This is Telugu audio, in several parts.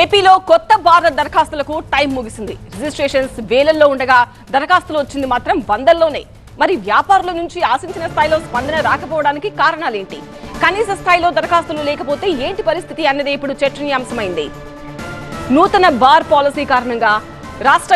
ఏపీలో కొత్త బార్ల దరఖాస్తులకు టైం ముగిసింది. రిజిస్ట్రేషన్స్ వేలల్లో ఉండగా దరఖాస్తులు వచ్చింది మాత్రం వందల్లోనే. మరి వ్యాపారుల నుంచి ఆశించిన స్థాయిలో స్పందన రాకపోవడానికి కారణాలేంటి? కనీస స్థాయిలో దరఖాస్తులు లేకపోతే ఏంటి పరిస్థితి అన్నది ఇప్పుడు చర్చనీయాంశమైంది. నూతన బార్ పాలసీ కారణంగా రాష్ట్ర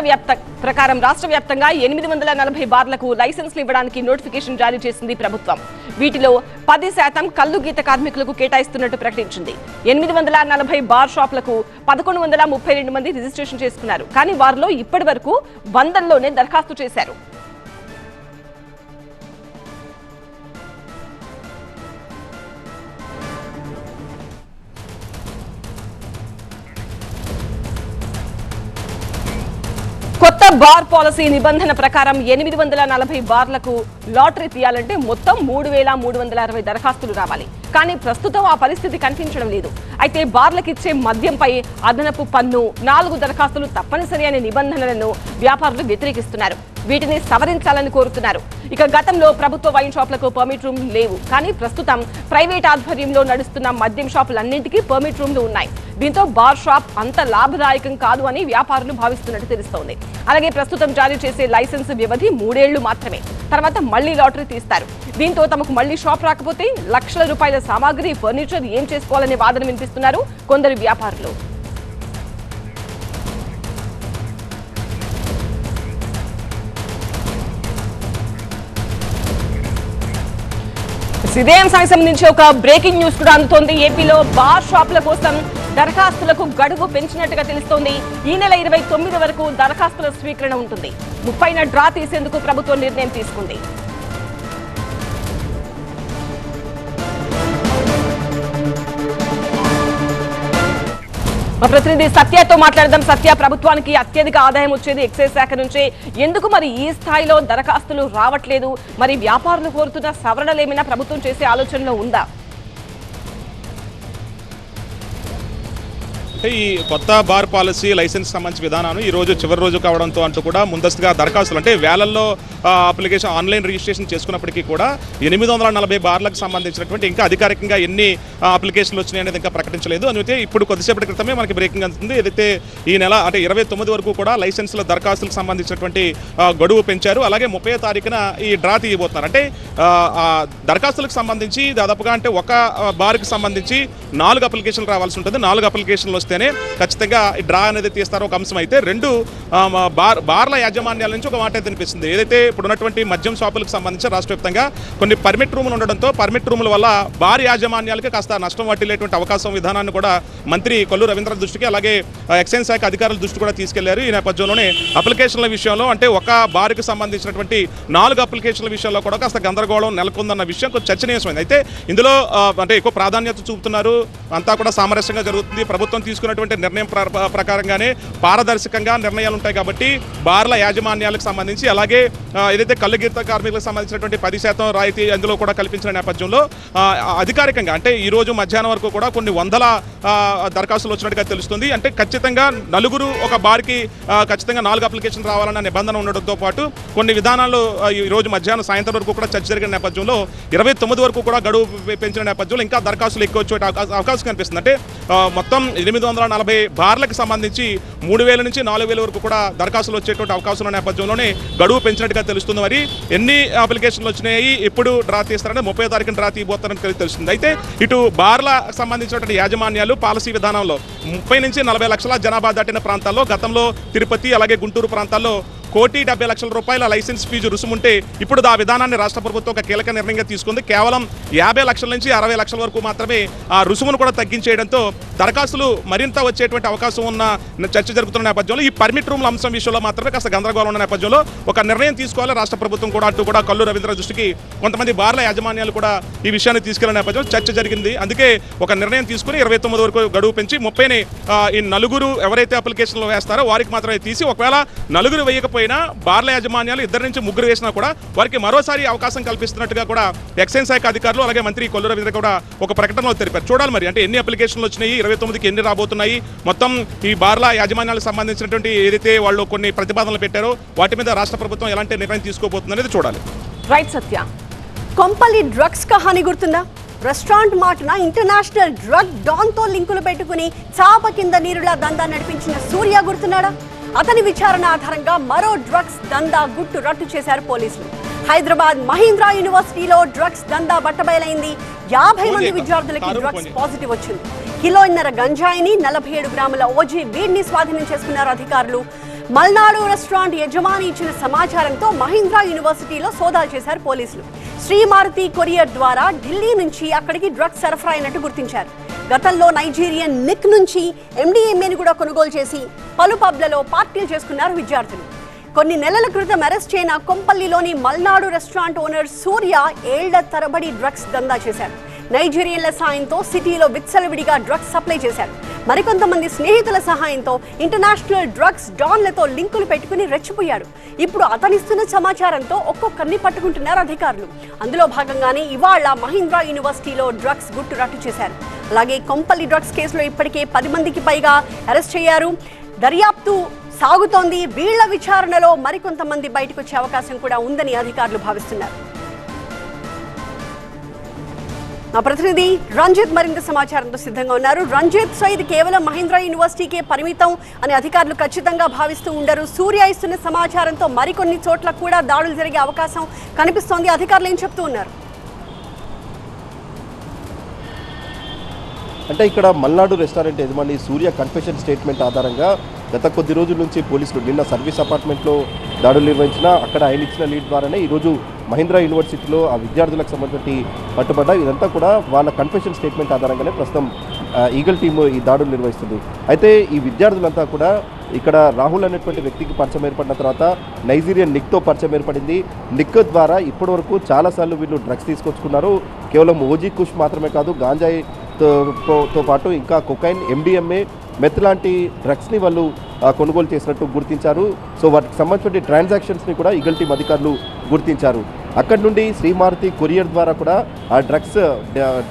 వ్యాప్తంగా 840 బార్లకు లైసెన్స్లు ఇవ్వడానికి నోటిఫికేషన్ జారీ చేసింది ప్రభుత్వం. వీటిలో 10% కల్లు గీత కార్మికులకు కేటాయిస్తున్నట్టు ప్రకటించింది. 840 బార్ షాపులకు 1132 మంది రిజిస్ట్రేషన్ చేసుకున్నారు. కానీ వారిలో ఇప్పటి వరకు వందల్లోనే దరఖాస్తు చేశారు. కొత్త బార్ పాలసీ నిబంధన ప్రకారం 840 బార్లకు లాటరీ తీయాలంటే మొత్తం 3360 దరఖాస్తులు రావాలి. కానీ ప్రస్తుతం ఆ పరిస్థితి కనిపించడం లేదు. అయితే బార్లకు ఇచ్చే మద్యంపై అదనపు పన్ను, 4 దరఖాస్తులు తప్పనిసరి అనే నిబంధనలను వ్యాపారులు వ్యతిరేకిస్తున్నారు. వీటిని సవరించాలని కోరుతున్నారు. ఇక గతంలో ప్రభుత్వ వైన్ షాపులకు పర్మిట్ రూమ్ లేవు. కానీ ప్రస్తుతం ప్రైవేట్ ఆధ్వర్యంలో నడుస్తున్న మద్యం షాపులన్నింటికీ పర్మిట్ రూమ్లు ఉన్నాయి. దీంతో బార్ షాప్ అంత లాభదాయకం కాదు అని వ్యాపారులు భావిస్తున్నట్టు తెలుస్తోంది. అలాగే ప్రస్తుతం జారీ చేసే లైసెన్స్ వ్యవధి 3 ఏళ్లు మాత్రమే. తర్వాత మళ్లీ లాటరీ తీస్తారు. దీంతో తమకు మళ్లీ షాప్ రాకపోతే లక్షల రూపాయల సామాగ్రి, ఫర్నిచర్ ఏం చేసుకోవాలనే వాదన వినిపిస్తున్నారు కొందరు వ్యాపారులు. ఇదే అంశానికి సంబంధించి ఒక బ్రేకింగ్ న్యూస్ కూడా అందుతోంది. ఏపీలో బార్ షాపుల కోసం దరఖాస్తులకు గడువు పెంచినట్టుగా తెలుస్తోంది. ఈ నెల 29 వరకు దరఖాస్తుల స్వీకరణ ఉంటుంది. 30న డ్రా తీసేందుకు ప్రభుత్వం నిర్ణయం తీసుకుంది. మా ప్రతినిధి సత్యతో మాట్లాడదాం. సత్య, ప్రభుత్వానికి అత్యధిక ఆదాయం వచ్చేది ఎక్సైజ్ శాఖ నుంచే. ఎందుకు మరి ఈ స్థాయిలో దరఖాస్తులు రావట్లేదు? మరి వ్యాపారులు కోరుతున్న సవరణలు ఏమైనా ప్రభుత్వం చేసే ఆలోచనలో ఉందా? అంటే ఈ కొత్త బార్ పాలసీ లైసెన్స్ సంబంధించిన విధానాన్ని ఈ రోజు చివరి రోజు కావడంతో అంటూ కూడా ముందస్తుగా దరఖాస్తులు అంటే వేలల్లో అప్లికేషన్ ఆన్లైన్ రిజిస్ట్రేషన్ చేసుకున్నప్పటికీ కూడా 840 బార్లకు సంబంధించినటువంటి ఇంకా అధికారికంగా ఎన్ని అప్లికేషన్లు వచ్చినాయి అనేది ఇంకా ప్రకటించలేదు. అందుకే ఇప్పుడు కొద్దిసేపటి క్రితమే మనకి బ్రేకింగ్ అందుతుంది. ఏదైతే ఈ నెల అంటే 29 వరకు కూడా లైసెన్స్ల దరఖాస్తులకు సంబంధించినటువంటి గడువు పెంచారు. అలాగే 30వ తారీఖున ఈ డ్రా తీయబోతున్నారు. అంటే దరఖాస్తులకు సంబంధించి దాదాపుగా అంటే ఒక బార్కి సంబంధించి 4 అప్లికేషన్లు రావాల్సి ఉంటుంది. 4 అప్లికేషన్లు వస్తేనే ఖచ్చితంగా ఈ డ్రా అనేది తీస్తారు ఒక అంశం. అయితే 2 బార్ల యాజమాన్యాల నుంచి ఒక మాట అయితే అనిపిస్తుంది. ఏదైతే ఇప్పుడు ఉన్నటువంటి మద్యం షాపులకు సంబంధించి రాష్ట్ర వ్యాప్తంగా కొన్ని పర్మిట్ రూములు ఉండడంతో పర్మిట్ రూముల వల్ల బార్ యాజమాన్యాలకి కాస్త నష్టం వాటిల్లేటువంటి అవకాశం విధానాన్ని కూడా మంత్రి కొల్లు రవీంద్ర దృష్టికి అలాగే ఎక్సైజ్ శాఖ అధికారుల దృష్టి కూడా తీసుకెళ్లారు. ఈ నేపథ్యంలోనే అప్లికేషన్ల విషయంలో అంటే ఒక బార్కి సంబంధించినటువంటి 4 అప్లికేషన్ల విషయంలో కూడా కాస్త గందరగోళం నెలకొందన్న విషయం కొంచెం చర్చనీయమైంది. అయితే ఇందులో అంటే ఎక్కువ ప్రాధాన్యత చూపుతున్నారు. అంతా కూడా సామరస్యంగా జరుగుతుంది. ప్రభుత్వం తీసుకున్నటువంటి నిర్ణయం ప్రకారంగానే పారదర్శకంగా నిర్ణయాలు ఉంటాయి కాబట్టి బార్ల యాజమాన్యాలకు సంబంధించి అలాగే ఏదైతే కళ్ళు గీత కార్మికులకు సంబంధించినటువంటి 10% రాయితీ అందులో కూడా కల్పించిన నేపథ్యంలో అధికారికంగా అంటే ఈ రోజు మధ్యాహ్నం వరకు కూడా కొన్ని వందల దరఖాస్తులు వచ్చినట్టుగా తెలుస్తుంది. అంటే ఖచ్చితంగా నలుగురు ఒక బార్కి ఖచ్చితంగా 4 అప్లికేషన్ రావాలన్న నిబంధన ఉండడంతో పాటు కొన్ని విధానాలు ఈ రోజు మధ్యాహ్నం సాయంత్రం వరకు కూడా చర్చ జరిగిన నేపథ్యంలో 29 వరకు కూడా గడువు పెంచిన నేపథ్యంలో ఇంకా దరఖాస్తులు ఎక్కువ వచ్చే అవకాశం కనిపిస్తుంది. అంటే మొత్తం 840 బార్లకు సంబంధించి 3000 నుంచి 4000 వరకు కూడా దరఖాస్తులు వచ్చేటువంటి అవకాశం ఉన్న నేపథ్యంలోనే గడువు పెంచినట్టుగా తెలుస్తుంది. మరి ఎన్ని అప్లికేషన్లు వచ్చినాయి, ఎప్పుడు డ్రా తీస్తారంటే 30వ తారీఖున డ్రా తీయబోతారని తెలుస్తుంది. అయితే ఇటు బార్ల సంబంధించినటువంటి యాజమాన్యాలు పాలసీ విధానంలో 30 నుంచి 40 లక్షల జనాభా దాటిన ప్రాంతాల్లో గతంలో తిరుపతి అలాగే గుంటూరు ప్రాంతాల్లో 1,70,00,000 రూపాయల లైసెన్స్ ఫీజు రుసుముంటే ఇప్పుడు ఆ విధానాన్ని రాష్ట్ర ప్రభుత్వం ఒక కీలక నిర్ణయంగా తీసుకుంది. కేవలం 50 లక్షల నుంచి 60 లక్షల వరకు మాత్రమే ఆ రుసుమును కూడా తగ్గించేయడంతో దరఖాస్తులు మరింత వచ్చేటువంటి అవకాశం ఉన్న చర్చ జరుగుతున్న నేపథ్యంలో ఈ పర్మిట్ రూమ్ల అంశం విషయంలో మాత్రమే కాస్త గందరగోళం ఉన్న నేపథ్యంలో ఒక నిర్ణయం తీసుకోవాలి రాష్ట్ర ప్రభుత్వం కూడా అంటూ కూడా కల్లు రవీంద్ర దృష్టికి కొంతమంది బార్ల యాజమాన్యాలు కూడా ఈ విషయాన్ని తీసుకెళ్లిన నేపథ్యంలో చర్చ జరిగింది. అందుకే ఒక నిర్ణయం తీసుకుని 29 వరకు గడువు పెంచి 30ని ఈ నలుగురు ఎవరైతే అప్లికేషన్లు వేస్తారో వారికి మాత్రమే తీసి ఒకవేళ నలుగురు వేయకపోతే బార్ల యాజమాన్యాలు 2 నుంచి 3 వేసినా కూడా వారికి మరోసారి అవకాశం కల్పిస్తున్నట్టుగా కూడా ఎక్సైజ్ శాఖ అధికారులు అలాగే మంత్రి కొల్లు రవీంద్ర కూడా ఒక ప్రకటనలో తెలిపారు. చూడాలి మరి అంటే ఎన్ని అప్లికేషన్లు వచ్చినాయి, 29కి ఎన్ని రాబోతున్నాయి, మొత్తం ఈ బార్ల యాజమాన్యాలకు సంబంధించినటువంటి ఏదైతే వాళ్ళు కొన్ని ప్రతిపాదనలు పెట్టారో వాటి మీద రాష్ట్ర ప్రభుత్వం ఎలాంటి నిర్ణయం తీసుకోబోతుంది అనేది చూడాలి. రైట్ సత్య, కొంపల్లి డ్రగ్స్ కహాని గుర్తుందా? రెస్టారెంట్ మాటున ఇంటర్నేషనల్ డ్రగ్ డాన్ తో లింకులు పెట్టుకుని చాప కింద నీరులా దందా నడిపించిన సూర్య గుర్తున్నాడా? అతని విచారణ ఆధారంగా మరో డ్రగ్స్ దందా గుట్టు రట్టు చేశారు పోలీసులు. హైదరాబాద్ మహీంద్రా యూనివర్సిటీలో డ్రగ్స్ దందా బట్టబయలైంది. 50 మంది విద్యార్థులకి డ్రగ్స్ పాజిటివ్ వచ్చింది. కిలోన్నర గంజాయిని 47 గ్రాముల ఓజీ వీడ్ని స్వాధీనం చేసుకున్నారు అధికారులు. మల్నాడు రెస్టారెంట్ యజమాని ఇచ్చిన సమాచారంతో మహీంద్రా యూనివర్సిటీలో సోదాలు చేశారు పోలీసులు. శ్రీమారుతి కొరియర్ ద్వారా ఢిల్లీ నుంచి అక్కడికి డ్రగ్స్ సరఫరా అయినట్టు గుర్తించారు. గతంలో నైజీరియన్ నిక్ నుంచి MDMAని కూడా కొనుగోలు చేసి పలు పబ్లలో పార్టీలు చేసుకున్నారు విద్యార్థులు. కొన్ని నెలల క్రితం అరెస్ట్ అయిన కొంపల్లిలోని మల్నాడు రెస్టారెంట్ ఓనర్ సూర్య ఏళ్ల తరబడి డ్రగ్స్ దందా చేశారు. నైజీరియన్ల సాయంతో సిటీలో విచ్చలవిడిగా డ్రగ్స్ సప్లై చేశారు. మరికొంతమంది స్నేహితుల సహాయంతో ఇంటర్నేషనల్ డ్రగ్స్ డాన్లతో లింకులు పెట్టుకుని రెచ్చిపోయాడు. ఇప్పుడు అతనిస్తున్న సమాచారంతో ఒక్కొక్కరిని పట్టుకుంటున్నారు అధికారులు. అందులో భాగంగానే ఇవాళ మహీంద్రా యూనివర్సిటీలో డ్రగ్స్ గుట్టు రట్టు చేశారు. అలాగే కొంపల్లి డ్రగ్స్ కేసులో ఇప్పటికే 10 మందికి పైగా అరెస్ట్ అయ్యారు. దర్యాప్తు సాగుతోంది. వీళ్ల విచారణలో మరికొంతమంది బయటకు వచ్చే అవకాశం కూడా ఉందని అధికారులు భావిస్తున్నారు. నా ప్రతినిధి రంజిత్ మరింత సమాచారంతో సిద్ధంగా ఉన్నారు. రంజిత్, సో ఇది కేవలం మహీంద్రా యూనివర్సిటీకే పరిమితం అని అధికారులు ఖచ్చితంగా భావిస్తూ ఉండరు. సూర్య ఇస్తున్న సమాచారంతో మరికొన్ని చోట్ల కూడా దాడులు జరిగే అవకాశం కనిపిస్తోంది. అధికారులు ఏం చెప్తూ ఉన్నారు? అంటే ఇక్కడ మల్నాడు రెస్టారెంట్ యజమాని సూర్య కన్ఫెషన్ స్టేట్మెంట్ ఆధారంగా గత కొద్ది రోజుల నుంచి పోలీసులు నిన్న సర్వీస్ అపార్ట్మెంట్లో దాడులు నిర్వహించిన అక్కడ ఆయన ఇచ్చిన లీడ్ ద్వారానే ఈరోజు మహీంద్రా యూనివర్సిటీలో ఆ విద్యార్థులకు సంబంధించి పట్టుబడ్డ ఇదంతా కూడా వాళ్ళ కన్ఫెషన్ స్టేట్మెంట్ ఆధారంగానే ప్రస్తుతం ఈగల్ టీము ఈ దాడులు నిర్వహిస్తుంది. అయితే ఈ విద్యార్థులంతా కూడా ఇక్కడ రాహుల్ అనేటువంటి వ్యక్తికి పరిచయం ఏర్పడిన తర్వాత నైజీరియన్ నిక్తో పరిచయం ఏర్పడింది. నిక్ ద్వారా ఇప్పటివరకు చాలాసార్లు వీళ్ళు డ్రగ్స్ తీసుకొచ్చుకున్నారు. కేవలం ఓజీ కుష్ మాత్రమే కాదు, గాంజాయి తో పాటు ఇంకా కొకైన్, MDMA, మెత్ లాంటి డ్రగ్స్ని వాళ్ళు కొనుగోలు చేసినట్టు గుర్తించారు. సో వాటికి సంబంధించిన ట్రాన్సాక్షన్స్ని కూడా ఈగల్ టీమ్ అధికారులు గుర్తించారు. అక్కడి నుండి శ్రీమారుతి కొరియర్ ద్వారా కూడా ఆ డ్రగ్స్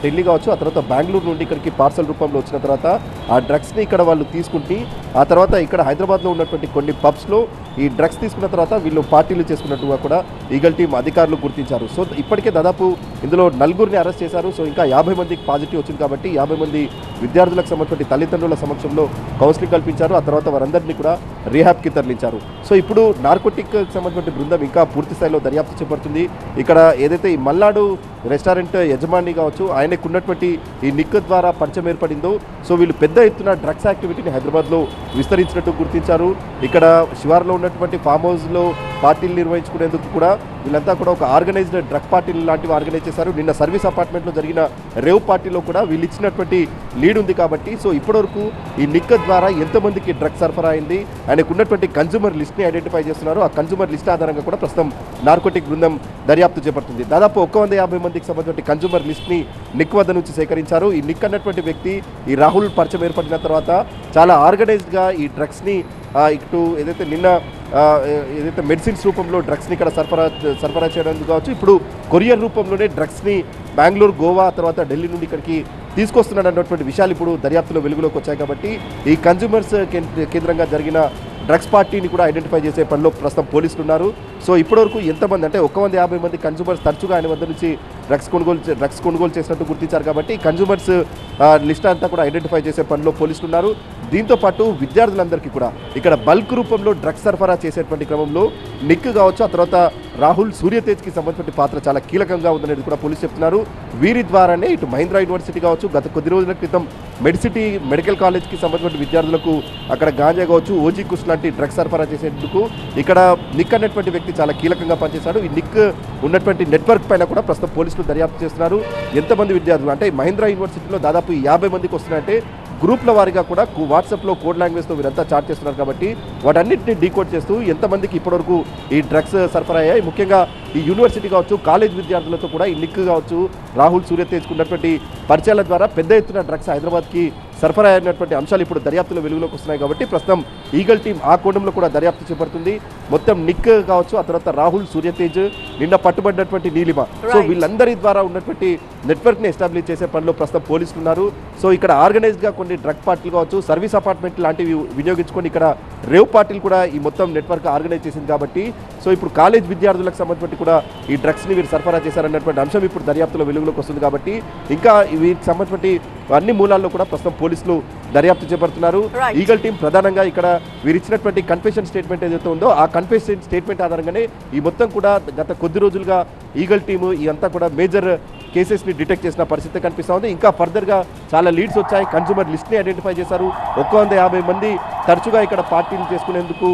ఢిల్లీ కావచ్చు, ఆ తర్వాత బెంగళూరు నుండి ఇక్కడికి పార్సల్ రూపంలో వచ్చిన తర్వాత ఆ డ్రగ్స్ని ఇక్కడ వాళ్ళు తీసుకుంటే ఆ తర్వాత ఇక్కడ హైదరాబాద్లో ఉన్నటువంటి కొన్ని పబ్స్లో ఈ డ్రగ్స్ తీసుకున్న తర్వాత వీళ్ళు పార్టీలు చేసుకున్నట్టుగా కూడా ఈగల్ టీమ్ అధికారులు గుర్తించారు. సో ఇప్పటికే దాదాపు ఇందులో 4గురిని అరెస్ట్ చేశారు. సో ఇంకా 50 మందికి పాజిటివ్ వచ్చింది కాబట్టి 50 మంది విద్యార్థులకు సంబంధించిన తల్లిదండ్రుల సమక్షంలో కౌన్సిలింగ్ కల్పించారు. ఆ తర్వాత వారందరినీ కూడా రీహాబ్కి తరలించారు. సో ఇప్పుడు నార్కోటిక్ సంబంధించిన బృందం ఇంకా పూర్తి స్థాయిలో దర్యాప్తు చేపడుతుంది. ఇక్కడ ఏదైతే ఈ మల్నాడు రెస్టారెంట్ యజమాని కావచ్చు, ఆయనకు ఉన్నటువంటి ఈ నిక్ ద్వారా పరిచయం ఏర్పడిందో సో వీళ్ళు పెద్ద ఎత్తున డ్రగ్స్ యాక్టివిటీని హైదరాబాద్లో విస్తరించినట్టు గుర్తించారు. ఇక్కడ శివార్లో ఉన్నటువంటి ఫామ్ హౌస్లో పార్టీలు నిర్వహించుకునేందుకు కూడా వీళ్ళంతా కూడా ఒక ఆర్గనైజ్డ్ డ్రగ్ పార్టీలు లాంటివి ఆర్గనైజ్ చేశారు. నిన్న సర్వీస్ అపార్ట్మెంట్లో జరిగిన రేవ్ పార్టీలో కూడా వీళ్ళు ఇచ్చినటువంటి లీడ్ ఉంది కాబట్టి సో ఇప్పటివరకు ఈ నిక్ ద్వారా ఎంతమందికి డ్రగ్స్ సరఫరా అయింది, ఆయనకు ఉన్నటువంటి కన్జ్యూమర్ లిస్ట్ని ఐడెంటిఫై చేస్తున్నారు. ఆ కన్జ్యూమర్ లిస్ట్ ఆధారంగా కూడా ప్రస్తుతం నార్కోటిక్ బృందం దర్యాప్తు చేపడుతుంది. దాదాపు 150 మందికి సంబంధించిన కన్జ్యూమర్ లిస్ట్ని నిక్ వద్ద నుంచి సేకరించారు. ఈ నిక్ అన్నటువంటి వ్యక్తి ఈ రాహుల్ పరిచయం ఏర్పడిన తర్వాత చాలా ఆర్గనైజ్డ్గా ఈ డ్రగ్స్ని ఇటు ఏదైతే నిన్న ఏదైతే మెడిసిన్స్ రూపంలో డ్రగ్స్ని ఇక్కడ సరఫరా చేయడానికి కావచ్చు, ఇప్పుడు కొరియర్ రూపంలోనే డ్రగ్స్ని బెంగళూరు, గోవా తర్వాత ఢిల్లీ నుండి ఇక్కడికి తీసుకొస్తున్నాడు అన్నటువంటి విషయాలు ఇప్పుడు దర్యాప్తులో వెలుగులోకి వచ్చాయి. కాబట్టి ఈ కన్జ్యూమర్స్ కేంద్రంగా జరిగిన డ్రగ్స్ పార్టీని కూడా ఐడెంటిఫై చేసే పనిలో ప్రస్తుతం పోలీసులు ఉన్నారు. సో ఇప్పటివరకు ఎంతమంది అంటే 150 మంది కన్జ్యూమర్స్ తరచుగా ఆయన వద్ద నుంచి డ్రగ్స్ కొనుగోలు చేసినట్టు గుర్తించారు. కాబట్టి కన్జ్యూమర్స్ లిస్ట్ అంతా కూడా ఐడెంటిఫై చేసే పనిలో పోలీసులు ఉన్నారు. దీంతో పాటు విద్యార్థులందరికీ కూడా ఇక్కడ బల్క్ రూపంలో డ్రగ్స్ సరఫరా చేసేటువంటి క్రమంలో నిక్ కావచ్చు, ఆ తర్వాత రాహుల్, సూర్యతేజ్కి సంబంధించిన పాత్ర చాలా కీలకంగా ఉందనేది కూడా పోలీసు చెప్తున్నారు. వీరి ద్వారానే ఇటు మహీంద్రా యూనివర్సిటీ కావచ్చు, గత కొద్ది రోజుల క్రితం మెడిసిటీ మెడికల్ కాలేజ్కి సంబంధించిన విద్యార్థులకు అక్కడ గాంజా కావచ్చు, ఓజీ కుష్ లాంటి డ్రగ్స్ సరఫరా చేసేందుకు ఇక్కడ నిక్ అనేటువంటి వ్యక్తి చాలా కీలకంగా పనిచేశాడు. ఈ నిక్ ఉన్నటువంటి నెట్వర్క్ పైన కూడా ప్రస్తుతం పోలీసులు దర్యాప్తు చేస్తున్నారు. ఎంతమంది విద్యార్థులు అంటే మహీంద్రా యూనివర్సిటీలో దాదాపు 50 మందికి వస్తున్నాయంటే గ్రూప్ల వారిగా కూడా వాట్సాప్లో కోడ్ లాంగ్వేజ్తో వీరంతా చాట్ చేస్తున్నారు. కాబట్టి వాటన్నిటిని డీకోడ్ చేస్తూ ఎంతమందికి ఇప్పటివరకు ఈ డ్రగ్స్ సరఫరా అయ్యాయి, ముఖ్యంగా ఈ యూనివర్సిటీ కావచ్చు, కాలేజ్ విద్యార్థులతో కూడా ఈ నిక్ కావచ్చు, రాహుల్, సూర్యతేజ్కు ఉన్నటువంటి పరిచయాల ద్వారా పెద్ద ఎత్తున డ్రగ్స్ హైదరాబాద్కి సరఫరా అయినటువంటి అంశాలు ఇప్పుడు దర్యాప్తులో వెలుగులోకి వస్తున్నాయి. కాబట్టి ప్రస్తుతం ఈగల్ టీం ఆ కోణంలో కూడా దర్యాప్తు చేపడుతుంది. మొత్తం నిక్ కావచ్చు, ఆ తర్వాత రాహుల్, సూర్యతేజ్, నిన్న పట్టుబడినటువంటి నీలిమ, సో వీళ్ళందరి ద్వారా ఉన్నటువంటి నెట్వర్క్ని ఎస్టాబ్లిష్ చేసే పనిలో ప్రస్తుతం పోలీసులు ఉన్నారు. సో ఇక్కడ ఆర్గనైజ్డ్గా కొన్ని డ్రగ్ పార్టీలు కావచ్చు, సర్వీస్ అపార్ట్మెంట్ లాంటివి వినియోగించుకొని ఇక్కడ రేవ్ పార్టీలు కూడా ఈ మొత్తం నెట్వర్క్ ఆర్గనైజ్ చేసింది కాబట్టి సో ఇప్పుడు కాలేజ్ విద్యార్థులకు సంబంధించి కూడా ఈ డ్రగ్స్ని వీరు సరఫరా చేశారన్నటువంటి అంశం ఇప్పుడు దర్యాప్తులో వెలుగులోకి వస్తుంది కాబట్టి ఇంకా వీరికి సంబంధించి అన్ని మూలాల్లో కూడా ప్రస్తుతం పోలీసులు దర్యాప్తు చేపడుతున్నారు. ఈగల్ టీం ప్రధానంగా ఇక్కడ వీరిచ్చినటువంటి కన్ఫెషన్ స్టేట్మెంట్ ఏదైతే ఉందో ఆ కన్ఫెషన్ స్టేట్మెంట్ ఆధారంగానే ఈ మొత్తం కూడా గత కొద్ది రోజులుగా ఈగల్ టీము ఈ అంతా కూడా మేజర్ కేసెస్ని డిటెక్ట్ చేసిన పరిస్థితి కనిపిస్తూ ఉంది. ఇంకా ఫర్దర్గా చాలా లీడ్స్ వచ్చాయి. కన్స్యూమర్ లిస్ట్ని ఐడెంటిఫై చేశారు. 150 మంది తరచుగా ఇక్కడ పార్టీలు చేసుకునేందుకు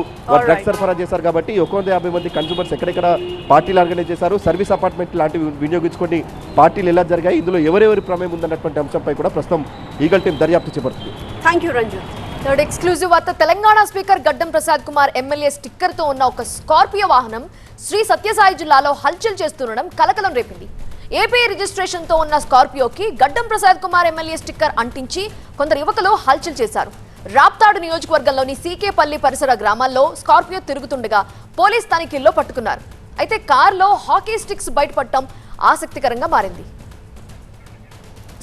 డ్రగ్స్ సరఫరా చేశారు కాబట్టి 150 మంది కన్స్యూమర్స్ ఎక్కడెక్కడ పార్టీలు ఆర్గనైజ్ చేశారు, సర్వీస్ అపార్ట్మెంట్ లాంటివి వినియోగించుకొని పార్టీలు ఎలా జరిగాయి, ఇందులో ఎవరెవరి ప్రమేయం ఉందన్నటువంటి అంశంపై కూడా ప్రస్తుతం ఈగల్ టీం దర్యాప్తు చేపడుతుంది. Thank you Ranjith. Third exclusive వార్త. తెలంగాణ స్పీకర్ గడ్డం ప్రసాద్ కుమార్ ఎమ్మెల్యే స్టిక్కర్ తో ఉన్న ఒక స్కార్పియో వాహనం శ్రీ సత్యసాయి జిల్లాలో హల్చల్ చేస్తుండడం కలకలం రేపింది. ఏపీ రిజిస్ట్రేషన్ తో ఉన్న స్కార్పియోకి గడ్డం ప్రసాద్ కుమార్ ఎమ్మెల్యే స్టిక్కర్ అంటించి కొందరు యువకులు హల్చల్ చేశారు. రాప్తాడు నియోజకవర్గంలోని సీకేపల్లి పరిసర గ్రామాల్లో స్కార్పియో తిరుగుతుండగా పోలీస్ తనిఖీల్లో పట్టుకున్నారు. అయితే కార్లో హాకీ స్టిక్స్ బయటపడటం ఆసక్తికరంగా మారింది.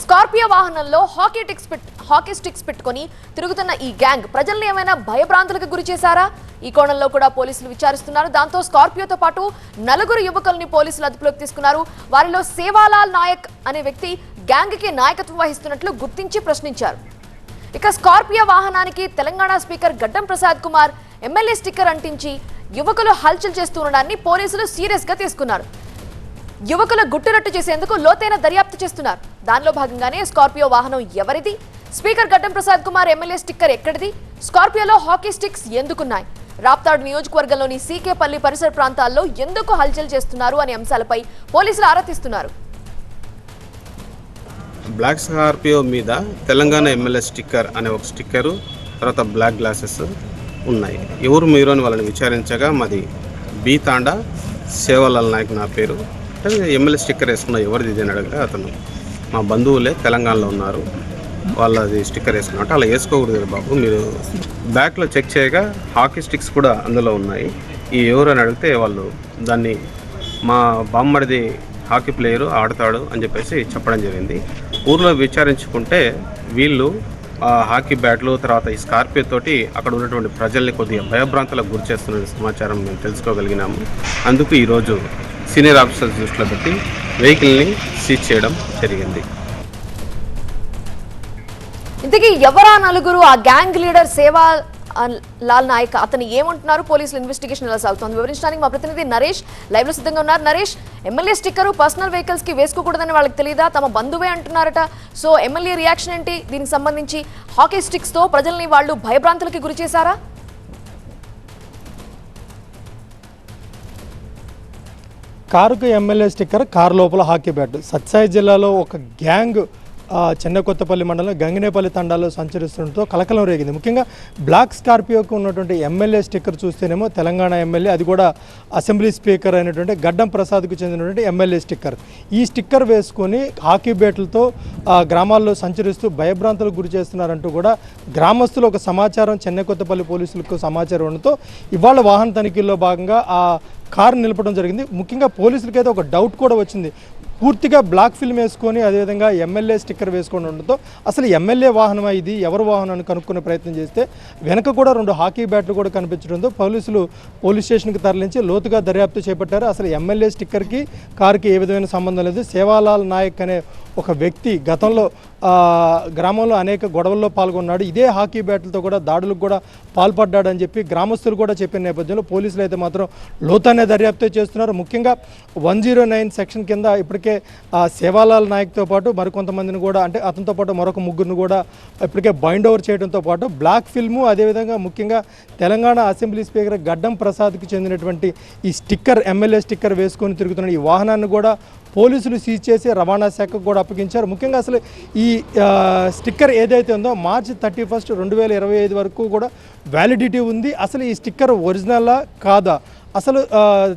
స్కార్పియో వాహనంలో హాకీ స్టిక్స్ పెట్టుకుని తిరుగుతున్న ఈ గ్యాంగ్ ప్రజల్ని ఏమైనా భయభ్రాంతులకు గురి చేశారా? ఈ కోణంలో కూడా పోలీసులు విచారిస్తున్నారు. దాంతో స్కార్పియోతో పాటు 4 యువకుల్ని పోలీసులు అదుపులోకి తీసుకున్నారు. వారిలో సేవాలాల్ నాయక్ అనే వ్యక్తి గ్యాంగ్ కి నాయకత్వం వహిస్తున్నట్లు గుర్తించి ప్రశ్నించారు. ఇక స్కార్పియో వాహనానికి తెలంగాణ స్పీకర్ గడ్డం ప్రసాద్ కుమార్ ఎమ్మెల్యే స్టిక్కర్ అంటించి యువకులు హల్చల్ చేస్తుండడాన్ని పోలీసులు సీరియస్ గా తీసుకున్నారు. యువకుల గుట్టురట్టు చేసేందుకు లోతైన దర్యాప్తు చేస్తున్నారు. దానిలో భాగంగానే స్కార్పియో వాహనం ఎవరిది, స్పీకర్ గడ్డం ప్రసాద్ కుమార్ ఎమ్మెల్యే స్టిక్కర్ ఎక్కడిది, స్కార్పియోలో హాకీ స్టిక్స్ ఎందుకున్నాయి, రాప్తాడు నియోజకవర్గంలోని సీకేపల్లి పరిసర ప్రాంతాల్లో ఎందుకు హల్చల్ చేస్తున్నారు అనే అంశాలపై పోలీసులు ఆరా తీస్తున్నారు. బ్లాక్ స్కార్పియో మీద తెలంగాణ ఎమ్మెల్యే స్టిక్కర్ అనే ఒక స్టిక్కరు, తర్వాత బ్లాక్ గ్లాసెస్ ఉన్నాయి. ఎవరు మీరు అని వాళ్ళని విచారించగా మాది బి తాండా సేవాలాల్ నాయక్ నా పేరు. అంటే ఎమ్మెల్యే స్టిక్కర్ వేసుకున్న ఎవరిది ఇది అని అడగగా అతను మా బంధువులే తెలంగాణలో ఉన్నారు, వాళ్ళది స్టిక్కర్ వేసుకున్నా. అంటే అలా వేసుకోకూడదు కదా బాబు, మీరు బ్యాక్లో చెక్ చేయగా హాకీ స్టిక్స్ కూడా అందులో ఉన్నాయి, ఈ ఎవరు అని అడిగితే వాళ్ళు దాన్ని మా బామ్మడిది హాకీ ప్లేయరు ఆడతాడు అని చెప్పేసి చెప్పడం జరిగింది. ఊర్లో విచారించుకుంటే వీళ్ళు హాకీ బ్యాట్లు తర్వాత ఈ స్కార్పియో తోటి అక్కడ ఉన్నటువంటి ప్రజల్ని కొద్దిగా భయభ్రాంతులకు గురి చేస్తున్న సమాచారం మేము తెలుసుకోగలిగినాము. అందుకు ఈరోజు సీనియర్ ఆఫీసర్స్ దృష్టిలో పెట్టి వెహికల్ని సీజ్ చేయడం జరిగింది. ఇంతకీ ఎవరా 4? ఆ గ్యాంగ్ లీడర్ సేవా లాల్ నాయక్, అతను ఏమంటున్నారు, పోలీసులు ఇన్వెస్టిగేషన్ ఎలా సాగుతోంది వివరించడానికి మా ప్రతినిధి నరేష్ లైవ్ లో సిద్ధంగా ఉన్నారు. Naresh, MLA sticker personal vehicles కి వేసుకోకూడదని వాళ్ళకి తెలియదా? తమ బంధువే అంటున్నారట. సో ఎమ్మెల్యే రియాక్షన్ ఏంటి? దీనికి సంబంధించి హాకీ స్టిక్స్ తో ప్రజల్ని వాళ్ళు భయభ్రాంతులకి గురి చేశారా? కారుకు ఎమ్మెల్యే స్టిక్కర్, కారు లోపల హాకీ బ్యాట్. సత్సాయి జిల్లాలో ఒక గ్యాంగ్ చెన్నకొత్తపల్లి మండలం గంగినేపల్లి తండాలో సంచరిస్తుండటంతో కలకలం రేగింది. ముఖ్యంగా బ్లాక్ స్కార్పియోకు ఉన్నటువంటి ఎమ్మెల్యే స్టిక్కర్ చూస్తేనేమో తెలంగాణ ఎమ్మెల్యే, అది కూడా అసెంబ్లీ స్పీకర్ అయినటువంటి గడ్డం ప్రసాద్కు చెందినటువంటి ఎమ్మెల్యే స్టిక్కర్. ఈ స్టిక్కర్ వేసుకొని హాకీ బ్యాట్లతో గ్రామాల్లో సంచరిస్తూ భయభ్రాంతులకు గురి చేస్తున్నారంటూ కూడా గ్రామస్తులు ఒక సమాచారం చెన్నకొత్తపల్లి పోలీసులకు సమాచారం ఉండడంతో ఇవాళ వాహన తనిఖీల్లో భాగంగా ఆ కారు నిలపడం జరిగింది. ముఖ్యంగా పోలీసులకైతే ఒక డౌట్ కూడా వచ్చింది. పూర్తిగా బ్లాక్ ఫిల్మ్ వేసుకొని అదేవిధంగా ఎమ్మెల్యే స్టిక్కర్ వేసుకొని ఉండడంతో అసలు ఎమ్మెల్యే వాహనమా ఇది, ఎవరు వాహనాన్ని కనుక్కునే ప్రయత్నం చేస్తే వెనక కూడా 2 హాకీ బ్యాట్లు కూడా కనిపించడంతో పోలీసులు పోలీస్ స్టేషన్కి తరలించి లోతుగా దర్యాప్తు చేపట్టారు. అసలు ఎమ్మెల్యే స్టిక్కర్కి కారుకి ఏ విధమైన సంబంధం లేదు. సేవాలాల్ నాయక్ అనే ఒక వ్యక్తి గతంలో గ్రామంలో అనేక గొడవల్లో పాల్గొన్నాడు. ఇదే హాకీ బ్యాట్లతో కూడా దాడులకు కూడా పాల్పడ్డాడని చెప్పి గ్రామస్తులు కూడా చెప్పిన నేపథ్యంలో పోలీసులు అయితే మాత్రం లోతైన దర్యాప్తు చేస్తున్నారు. ముఖ్యంగా 109 సెక్షన్ కింద ఇప్పటికే సేవాలాల్ నాయక్తో పాటు మరికొంతమందిని కూడా, అంటే అతనితో పాటు మరొక 3 కూడా ఇప్పటికే బైండ్ ఓవర్ చేయడంతో పాటు బ్లాక్ ఫిల్ము, అదేవిధంగా ముఖ్యంగా తెలంగాణ అసెంబ్లీ స్పీకర్ గడ్డం ప్రసాద్కి చెందినటువంటి ఈ స్టిక్కర్, ఎమ్మెల్యే స్టిక్కర్ వేసుకొని తిరుగుతున్న ఈ వాహనాన్ని కూడా పోలీసులు సీజ్ చేసి రవాణా శాఖకు కూడా అప్పగించారు. ముఖ్యంగా అసలు ఈ స్టిక్కర్ ఏదైతే ఉందో మార్చి 31, 2025 వరకు కూడా వ్యాలిడిటీ ఉంది. అసలు ఈ స్టిక్కర్ ఒరిజినలా కాదా, అసలు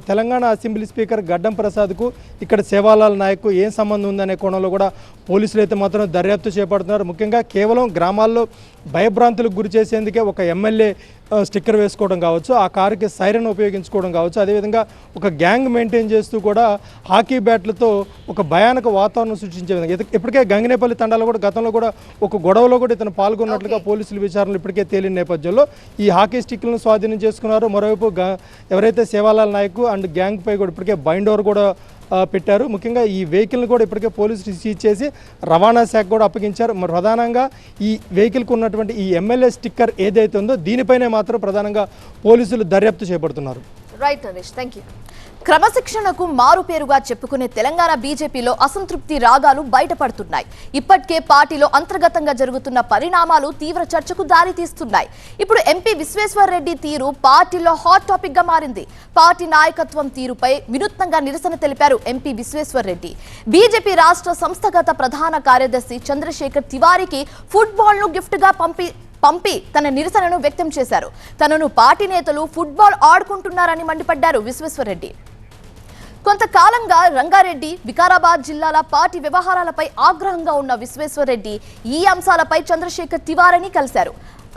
తెలంగాణ అసెంబ్లీ స్పీకర్ గడ్డం ప్రసాద్కు ఇక్కడ సేవాలాల్ నాయక్ ఏం సంబంధం ఉందనే కోణంలో కూడా పోలీసులు అయితే మాత్రం దర్యాప్తు చేపడుతున్నారు. ముఖ్యంగా కేవలం గ్రామాల్లో భయభ్రాంతులకు గురి చేసేందుకే ఒక ఎమ్మెల్యే స్టిక్కర్ వేసుకోవడం కావచ్చు, ఆ కారుకి సైరన్ ఉపయోగించుకోవడం కావచ్చు, అదేవిధంగా ఒక గ్యాంగ్ మెయింటైన్ చేస్తూ కూడా హాకీ బ్యాట్లతో ఒక భయానక వాతావరణం సృష్టించే విధంగా ఇప్పటికే గంగినేపల్లి తండాలో కూడా గతంలో కూడా ఒక గొడవలో కూడా ఇతను పాల్గొన్నట్లుగా పోలీసుల విచారణలు ఇప్పటికే తేలిన నేపథ్యంలో ఈ హాకీ స్టిక్లను స్వాధీనం చేసుకున్నారు. మరోవైపు ఎవరైతే సేవాలాల్ నాయక్ అండ్ గ్యాంగ్ పై కూడా ఇప్పటికే బైండ్ ఓవర్ కూడా పెట్టారు. ముఖ్యంగా ఈ వెహికల్ని కూడా ఇప్పటికే పోలీసులు సీజ్ చేసి రవాణా శాఖ కూడా అప్పగించారు. మరి ప్రధానంగా ఈ వెహికల్కి ఉన్నటువంటి ఈ ఎమ్మెల్యే స్టిక్కర్ ఏదైతే ఉందో దీనిపైనే మాత్రం ప్రధానంగా పోలీసులు దర్యాప్తు చేపడుతున్నారు. Right Naresh, thank you. క్రమశిక్షణకు మారుపేరుగా చెప్పుకునే తెలంగాణ బీజేపీలో అసంతృప్తి రాగాలు బయటపడుతున్నాయి. ఇప్పటికే పార్టీలో అంతర్గతంగా జరుగుతున్న పరిణామాలు తీవ్ర చర్చకు దారితీస్తున్నాయి. ఇప్పుడు ఎంపీ విశ్వేశ్వర్ రెడ్డి తీరు పార్టీలో హాట్ టాపిక్ గా మారింది. పార్టీ నాయకత్వం తీరుపై వినూత్నంగా నిరసన తెలిపారు ఎంపీ విశ్వేశ్వర్ రెడ్డి. బీజేపీ రాష్ట్ర సంస్థాగత ప్రధాన కార్యదర్శి చంద్రశేఖర్ తివారీకి ఫుట్బాల్ ను గిఫ్ట్ గా పంపి తన నిరసనను వ్యక్తం చేశారు. తనను పార్టీ నేతలు ఫుట్బాల్ ఆడుకుంటున్నారని మండిపడ్డారు విశ్వేశ్వర్ రెడ్డి. కొంతకాలంగా రంగారెడ్డి, వికారాబాద్ జిల్లాల పార్టీ వ్యవహారాలపై ఆగ్రహంగా ఉన్న విశ్వేశ్వర్ రెడ్డి ఈ అంశాలపై చంద్రశేఖర్ తివారీని కలిశారు.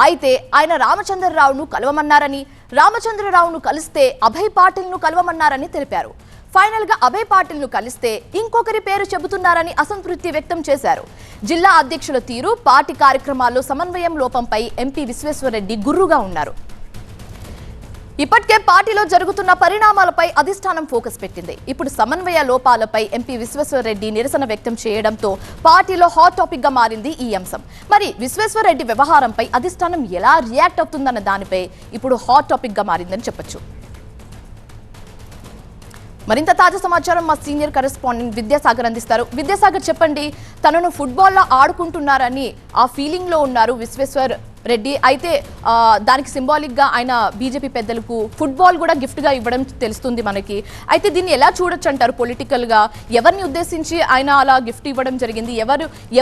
అయితే ఆయన రామచంద్రరావును కలవమన్నారని, రామచంద్రరావును కలిస్తే అభయ్ పాటిల్ను కలవమన్నారని తెలిపారు. ఫైనల్ గా అభయ్ పాటిల్ను కలిస్తే ఇంకొకరి పేరు చెబుతున్నారని అసంతృప్తి వ్యక్తం చేశారు. జిల్లా అధ్యక్షుల తీరు, పార్టీ కార్యక్రమాల్లో సమన్వయం లోపంపై ఎంపీ విశ్వేశ్వర్ రెడ్డి గుర్రుగా ఉన్నారు. ఇప్పటికే పార్టీలో జరుగుతున్న పరిణామాలపై అధిష్టానం ఫోకస్ పెట్టింది. ఇప్పుడు సమన్వయ లోపాలపై ఎంపీ విశ్వేశ్వర్ రెడ్డి నిరసన వ్యక్తం చేయడంతో పార్టీలో హాట్ టాపిక్ గా మారింది ఈ అంశం. మరి విశ్వేశ్వర్ రెడ్డి వ్యవహారంపై అధిష్టానం ఎలా రియాక్ట్ అవుతుందన్న దానిపై ఇప్పుడు హాట్ టాపిక్ గా మారిందని చెప్పొచ్చు. మరింత తాజా సమాచారం మా సీనియర్ కరెస్పాండెంట్ విద్యాసాగర్ అందిస్తారు. విద్యాసాగర్, చెప్పండి, తనను ఫుట్బాల్లో ఆడుకుంటున్నారని ఆ ఫీలింగ్ లో ఉన్నారు విశ్వేశ్వర్ రెడ్డి. అయితే దానికి సింబాలిక్ గా ఆయన బీజేపీ పెద్దలకు ఫుట్బాల్ కూడా గిఫ్ట్ గా ఇవ్వడం తెలుస్తుంది మనకి. అయితే దీన్ని ఎలా చూడొచ్చు అంటారు పొలిటికల్ గా? ఎవరిని ఉద్దేశించి ఆయన అలా గిఫ్ట్ ఇవ్వడం జరిగింది?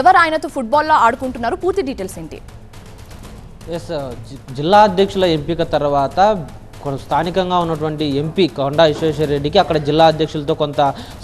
ఎవరు ఆయనతో ఫుట్బాల్లో ఆడుకుంటున్నారు? పూర్తి డీటెయిల్స్ ఏంటి? జిల్లా అధ్యక్షుల ఎంపిక తర్వాత స్థానికంగా ఉన్నటువంటి ఎంపీ కొండా విశ్వేశ్వర రెడ్డికి అక్కడ జిల్లా అధ్యక్షులతో కొంత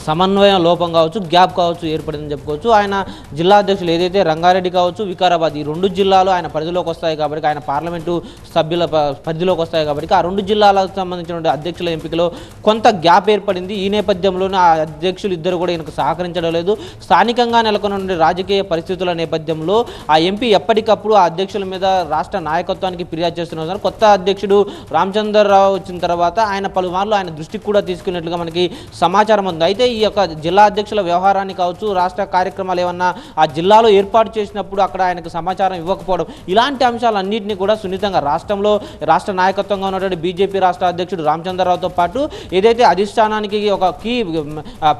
సమన్వయం లోపం కావచ్చు, గ్యాప్ కావచ్చు ఏర్పడిందని చెప్పుకోవచ్చు. ఆయన జిల్లా అధ్యక్షులు ఏదైతే రంగారెడ్డి కావచ్చు, వికారాబాద్, ఈ రెండు జిల్లాలు ఆయన పరిధిలోకి వస్తాయి కాబట్టి, ఆయన పార్లమెంటు సభ్యుల పరిధిలోకి వస్తాయి కాబట్టి ఆ రెండు జిల్లాలకు సంబంధించిన అధ్యక్షుల ఎంపికలో కొంత గ్యాప్ ఏర్పడింది. ఈ నేపథ్యంలోనే ఆ అధ్యక్షులు ఇద్దరు కూడా ఈయనకు సహకరించడం లేదు. స్థానికంగా నెలకొన్న రాజకీయ పరిస్థితుల నేపథ్యంలో ఆ ఎంపీ ఎప్పటికప్పుడు ఆ అధ్యక్షుల మీద రాష్ట్ర నాయకత్వానికి ఫిర్యాదు చేస్తున్నారు. కొత్త అధ్యక్షుడు రామచంద్రరావు వచ్చిన తర్వాత ఆయన పలుమార్లు ఆయన దృష్టికి కూడా తీసుకున్నట్లుగా మనకి సమాచారం ఉంది. అయితే ఈ యొక్క జిల్లా అధ్యక్షుల వ్యవహారాన్ని కావచ్చు, రాష్ట్ర కార్యక్రమాలు ఏమన్నా ఆ జిల్లాలో ఏర్పాటు చేసినప్పుడు అక్కడ ఆయనకు సమాచారం ఇవ్వకపోవడం, ఇలాంటి అంశాలన్నింటినీ కూడా సున్నితంగా రాష్ట్ర నాయకత్వంగా ఉన్నటువంటి బీజేపీ రాష్ట్ర అధ్యక్షుడు రామచంద్రరావుతో పాటు ఏదైతే అధిష్టానానికి ఒక కీ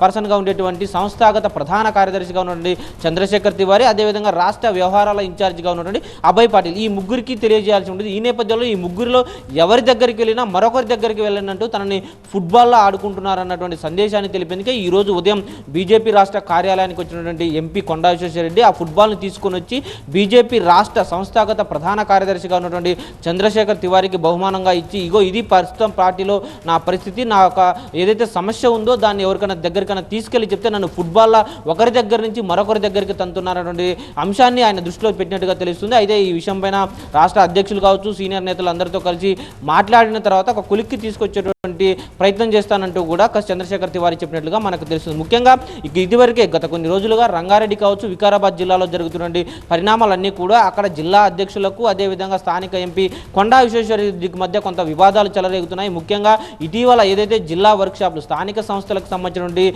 పర్సన్గా ఉండేటువంటి సంస్థాగత ప్రధాన కార్యదర్శిగా ఉన్నటువంటి చంద్రశేఖర్ తివారీ, అదేవిధంగా రాష్ట్ర వ్యవహారాల ఇన్ఛార్జిగా ఉన్నటువంటి అభయ్ పాటిల్, ఈ ముగ్గురికి తెలియజేయాల్సి ఉంటుంది. ఈ నేపథ్యంలో ఈ ముగ్గురిలో ఎవరి దగ్గరికి వెళ్ళినా మరొకరి దగ్గరికి వెళ్ళినట్టు తనని ఫుట్బాల్లో ఆడుకుంటున్నారన్నటువంటి సందేశాన్ని తెలిపేందుకే ఈరోజు ఉదయం బీజేపీ రాష్ట్ర కార్యాలయానికి వచ్చినటువంటి ఎంపీ కొండా విశ్వేశ్వర రెడ్డి ఆ ఫుట్బాల్ని తీసుకొని వచ్చి బీజేపీ రాష్ట్ర సంస్థాగత ప్రధాన కార్యదర్శిగా ఉన్నటువంటి చంద్రశేఖర్ తివారీకి బహుమానంగా ఇచ్చి, ఇగో ఇది ప్రస్తుతం పార్టీలో నా పరిస్థితి, నా ఒక ఏదైతే సమస్య ఉందో దాన్ని ఎవరికైనా దగ్గరికైనా తీసుకెళ్లి చెప్తే నన్ను ఫుట్బాల్లో ఒకరి దగ్గర నుంచి మరొకరి దగ్గరికి తంతున్నారన్నటువంటి అంశాన్ని ఆయన దృష్టిలో పెట్టినట్టుగా తెలుస్తుంది. అయితే ఈ విషయం పైన రాష్ట్ర అధ్యక్షులు కావచ్చు, సీనియర్ నేతలు అందరితో కలిసి మాట్లాడిన తర్వాత ఒక కులిక్కి తీసుకొచ్చేటువంటి ప్రయత్నం చేస్తానంటూ కూడా చంద్రశేఖర్ తివారీ చెప్పినట్లుగా మనకు తెలుస్తుంది. ముఖ్యంగా ఇదివరకే గత కొన్ని రోజులుగా రంగారెడ్డి కావచ్చు, వికారాబాద్ జిల్లాలో జరుగుతున్నటువంటి పరిణామాలన్నీ కూడా అక్కడ జిల్లా అధ్యక్షులకు అదేవిధంగా స్థానిక ఎంపీ కొండా విశ్వేశ్వర రెడ్డికి మధ్య కొంత వివాదాలు చెలరేగుతున్నాయి. ముఖ్యంగా ఇటీవల ఏదైతే జిల్లా వర్క్ షాపులు, స్థానిక సంస్థలకు సంబంధించినటువంటి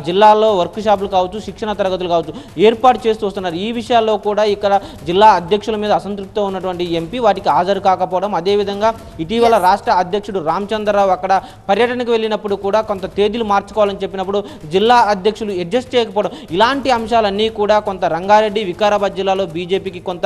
జిల్లాల్లో వర్క్ షాపులు కావచ్చు, శిక్షణ తరగతులు కావచ్చు ఏర్పాటు చేస్తూ వస్తున్నారు. ఈ విషయాల్లో కూడా ఇక్కడ జిల్లా అధ్యక్షుల మీద అసంతృప్తితో ఉన్నటువంటి ఎంపీ వాటికి హాజరు కాకపోవడం, అదేవిధంగా ఇటీవల రాష్ట్ర అధ్యక్షుడు రామచంద్రరావు అక్కడ పర్యటనకు వెళ్ళినప్పుడు కూడా కొంత తేదీలు మార్చుకోవాలని చెప్పినప్పుడు జిల్లా అధ్యక్షులు అడ్జస్ట్ చేయకపోవడం, ఇలాంటి అంశాలన్నీ కూడా కొంత రంగారెడ్డి, వికారాబాద్ జిల్లాలో బీజేపీకి కొంత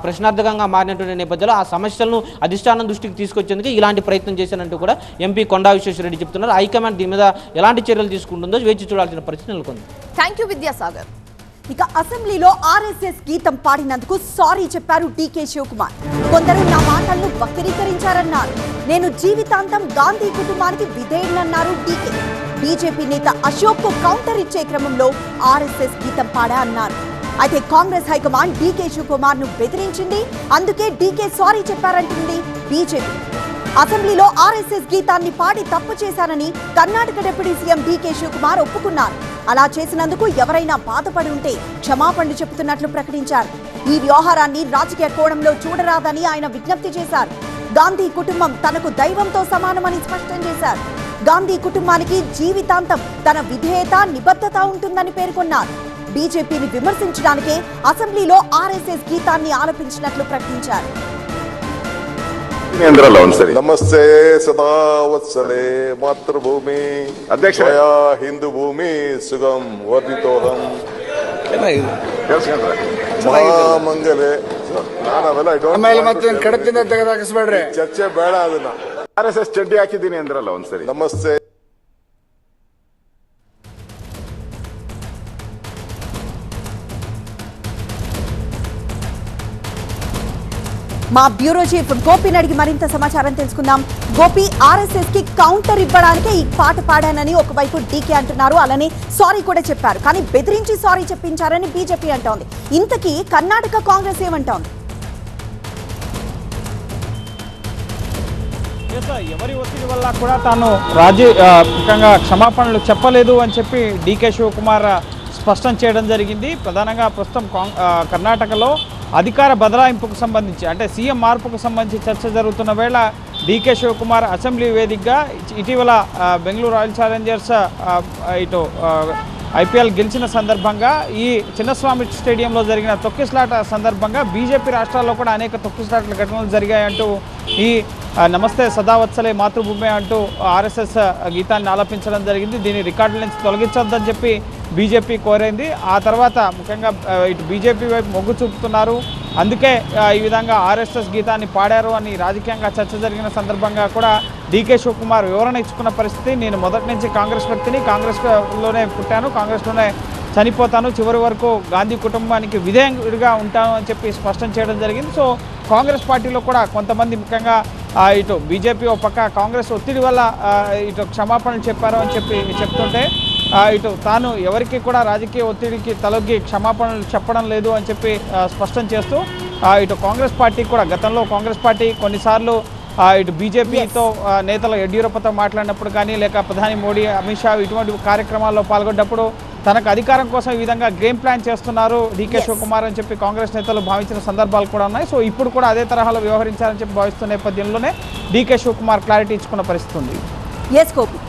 ప్రశ్నార్థకంగా మారినటువంటి నేపథ్యంలో ఆ సమస్యలను అధిష్టానం దృష్టికి తీసుకొచ్చేందుకు ఇలాంటి ప్రయత్నం చేశానంటూ కూడా ఎంపీ కొండా విశ్వేశ్వర రెడ్డి చెప్తున్నారు. హైకమాండ్ దీని మీద ఎలాంటి చర్యలు తీసుకుంటుందో వేచి చూడాల్సిన పరిస్థితి నెలకొంది. Thank you Vidyasagar. ఇక అసెంబ్లీలో ఆర్ఎస్ఎస్ గీతం పాడినందుకు సారీ చెప్పారు డీకే శివకుమార్. కొందరు నా మాటలను వక్రీకరించారన్నారు. నేను జీవితాంతం గాంధీ కుటుంబానికి విధేయునన్నారు డీకే. బీజేపీ నేత అశోక్ కు కౌంటర్ ఇచ్చే క్రమంలో ఆర్ఎస్ఎస్ గీతం పాడా అన్నారు. అయితే కాంగ్రెస్ హైకమాండ్ డీకే శివకుమార్ ను బెదిరించింది. అందుకే డీకే సారీ చెప్పారంటుంది బీజేపీ. అసెంబ్లీలో ఆర్ఎస్ఎస్ గీతాన్ని పాడి తప్పు చేశారని కర్ణాటక డిప్యూటీ సీఎం డీకే శివకుమార్ ఒప్పుకున్నారు. అలా చేసినందుకు ఎవరైనా బాధపడి ఉంటే క్షమాపణలు చెబుతున్నట్లు ప్రకటించారు. ఈ వ్యవహారాన్ని రాజకీయ కోణంలో చూడరాదని ఆయన విజ్ఞప్తి చేశారు. గాంధీ కుటుంబం తనకు దైవంతో సమానమని స్పష్టం చేశారు. గాంధీ కుటుంబానికి జీవితాంతం తన విధేయత నిబద్ధత ఉంటుందని పేర్కొన్నారు. బీజేపీని విమర్శించడానికే అసెంబ్లీలో ఆర్ఎస్ఎస్ గీతాన్ని ఆలపించినట్లు ప్రకటించారు. నమస్తే సదా వత్సలే మాతృభూమి అధ్యక్ష హిందూ భూమి సుగం వర్ధితోహం ಮಹಾಮಂಗಲೆ ಚರ್ಚೆ ಬೇಡ ಅದನ್ನ RSS ಚಡ್ಡಿ ಹಾಕಿದ್ದೀನಿ ಅಂದ್ರಲ್ಲ ಒಂದ್ಸರಿ ನಮಸ್ತೆ. మా బ్యూరో చీఫ్ గోపిని అడిగి మరింత సమాచారం తెలుసుకుందాం. గోపి, ఆర్ఎస్ఎస్ కి కౌంటర్ ఇవ్వడానికే ఈ పాట పాడానని ఒకవైపు డీకే అంటున్నారు, అలానే సారీ కూడా చెప్పారు. కానీ బెదిరించి సారీ చెప్పించారని బీజేపీ అంటోంది. ఇంతకీ కర్ణాటక కాంగ్రెస్ ఏమంటోంది? ఎవరి ఒత్తిడి వల్ల కూడా తాను ముఖ్యంగా క్షమాపణలు చెప్పలేదు అని చెప్పి డీకే శివకుమార్ స్పష్టం చేయడం జరిగింది. ప్రధానంగా ప్రస్తుతం కర్ణాటకలో అధికార బదలాయింపుకు సంబంధించి అంటే సీఎం మార్పుకు సంబంధించి చర్చ జరుగుతున్న వేళ డీకే శివకుమార్ అసెంబ్లీ వేదికగా ఇటీవల బెంగళూరు రాయల్ ఛాలెంజర్స్ ఇటు ఐపీఎల్ గెలిచిన సందర్భంగా ఈ చిన్నస్వామి స్టేడియంలో జరిగిన తొక్కిసలాట సందర్భంగా బీజేపీ రాష్ట్రాల్లో కూడా అనేక తొక్కిసలాటల ఘటనలు జరిగాయంటూ ఈ నమస్తే సదావత్సలే మాతృభూమి అంటూ ఆర్ఎస్ఎస్ గీతాన్ని ఆలపించడం జరిగింది. దీన్ని రికార్డుల నుంచి తొలగించొద్దని చెప్పి బీజేపీ కోరింది. ఆ తర్వాత ముఖ్యంగా ఇటు బీజేపీ వైపు మొగ్గు చూపుతున్నారు. అందుకే ఈ విధంగా ఆర్ఎస్ఎస్ గీతాన్ని పాడారు అని రాజకీయంగా చర్చ జరిగిన సందర్భంగా కూడా డీకే శివకుమార్ వివరణ ఇచ్చుకున్న పరిస్థితి. నేను మొదటి నుంచి కాంగ్రెస్ వ్యక్తిని, కాంగ్రెస్లోనే పుట్టాను, కాంగ్రెస్లోనే చనిపోతాను, చివరి వరకు గాంధీ కుటుంబానికి విధేయుడిగా ఉంటాను అని చెప్పి స్పష్టం చేయడం జరిగింది. సో కాంగ్రెస్ పార్టీలో కూడా కొంతమంది ముఖ్యంగా ఇటు బీజేపీ ఒక పక్క కాంగ్రెస్ ఒత్తిడి వల్ల ఇటు క్షమాపణలు చెప్పారు అని చెప్పి చెప్తుంటే ఇటు తాను ఎవరికి కూడా రాజకీయ ఒత్తిడికి తలొగ్గి క్షమాపణలు చెప్పడం లేదు అని చెప్పి స్పష్టం చేస్తూ ఇటు కాంగ్రెస్ పార్టీ కూడా గతంలో కాంగ్రెస్ పార్టీ కొన్నిసార్లు ఇటు బీజేపీతో నేతలు యడ్యూరప్పతో మాట్లాడినప్పుడు కానీ లేక ప్రధాని మోడీ, అమిత్ షా ఇటువంటి కార్యక్రమాల్లో పాల్గొన్నప్పుడు తనకు అధికారం కోసం ఈ విధంగా గేమ్ ప్లాన్ చేస్తున్నారు డీకే శివకుమార్ అని చెప్పి కాంగ్రెస్ నేతలు భావించిన సందర్భాలు కూడా ఉన్నాయి. సో ఇప్పుడు కూడా అదే తరహాలో వ్యవహరించారని చెప్పి భావిస్తున్న నేపథ్యంలోనే డీకే శివకుమార్ క్లారిటీ ఇచ్చుకున్న పరిస్థితి ఉంది. ఎస్ గోపి.